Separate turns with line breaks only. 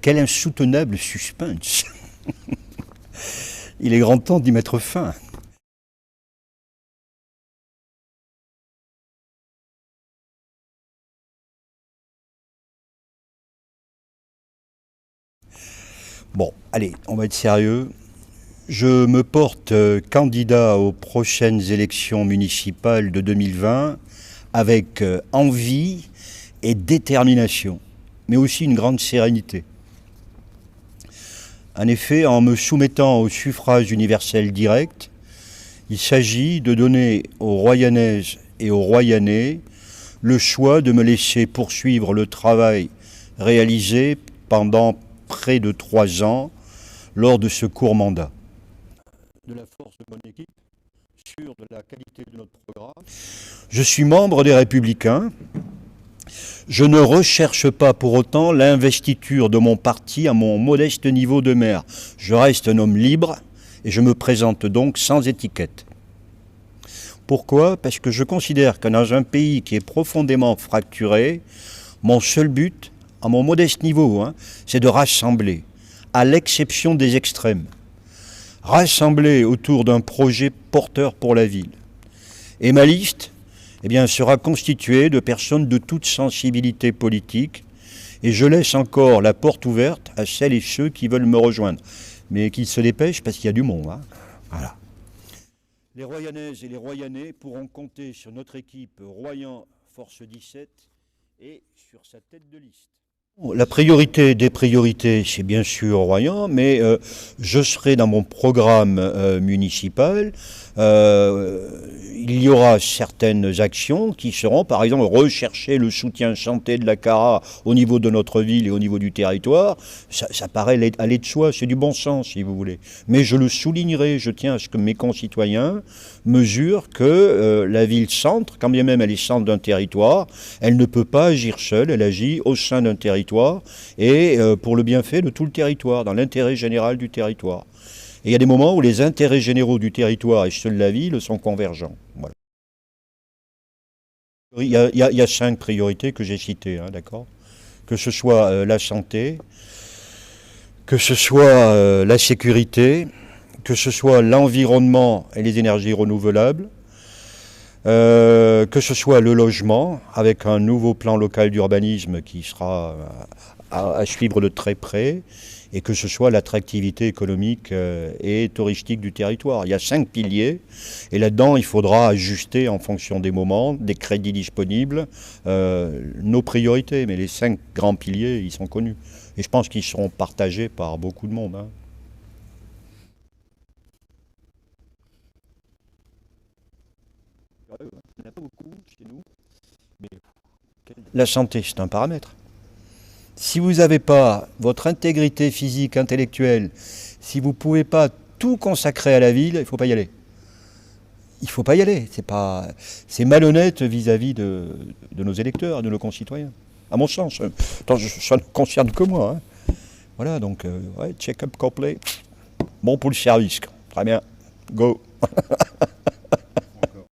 Quel insoutenable suspense. Il est grand temps d'y mettre fin. Bon, allez, on va être sérieux. Je me porte candidat aux prochaines élections municipales de 2020 avec envie et détermination, mais aussi une grande sérénité. En effet, en me soumettant au suffrage universel direct, il s'agit de donner aux Royannaises et aux Royannais le choix de me laisser poursuivre le travail réalisé pendant près de 3 ans lors de ce court mandat. De la force de mon équipe, sûr de la qualité de notre programme. Je suis membre des Républicains. Je ne recherche pas pour autant l'investiture de mon parti à mon modeste niveau de maire. Je reste un homme libre et je me présente donc sans étiquette. Pourquoi ? Parce que je considère que dans un pays qui est profondément fracturé, mon seul but, à mon modeste niveau, c'est de rassembler, à l'exception des extrêmes. Rassembler autour d'un projet porteur pour la ville. Et ma liste, sera constituée de personnes de toute sensibilité politique, et je laisse encore la porte ouverte à celles et ceux qui veulent me rejoindre. Mais qu'ils se dépêchent parce qu'il y a du monde. Voilà. Les Royannaises et les Royannais pourront compter sur notre équipe Royan Force 17 et sur sa tête de liste. La priorité des priorités, c'est bien sûr Royan, mais je serai dans mon programme municipal. Il y aura certaines actions qui seront, par exemple, rechercher le soutien santé de la CARA au niveau de notre ville et au niveau du territoire. Ça paraît aller de soi, c'est du bon sens, si vous voulez. Mais je le soulignerai, je tiens à ce que mes concitoyens mesurent que la ville-centre, quand bien même elle est centre d'un territoire, elle ne peut pas agir seule, elle agit au sein d'un territoire et pour le bienfait de tout le territoire, dans l'intérêt général du territoire. Et il y a des moments où les intérêts généraux du territoire et ceux de la ville sont convergents. Voilà. Il y a 5 priorités que j'ai citées, d'accord ? Que ce soit la santé, que ce soit la sécurité, que ce soit l'environnement et les énergies renouvelables, que ce soit le logement, avec un nouveau plan local d'urbanisme qui sera à suivre de très près, et que ce soit l'attractivité économique et touristique du territoire. Il y a 5 piliers, et là-dedans, il faudra ajuster en fonction des moments, des crédits disponibles, nos priorités. Mais les 5 grands piliers, ils sont connus. Et je pense qu'ils seront partagés par beaucoup de monde. Il n'y en a pas beaucoup chez nous, mais la santé, c'est un paramètre. Si vous n'avez pas votre intégrité physique, intellectuelle, si vous ne pouvez pas tout consacrer à la ville, il ne faut pas y aller. Il ne faut pas y aller. C'est malhonnête vis-à-vis de nos électeurs, de nos concitoyens. À mon sens. Ça ne concerne que moi. Voilà, donc, check-up complet. Bon pour le service. Très bien. Go.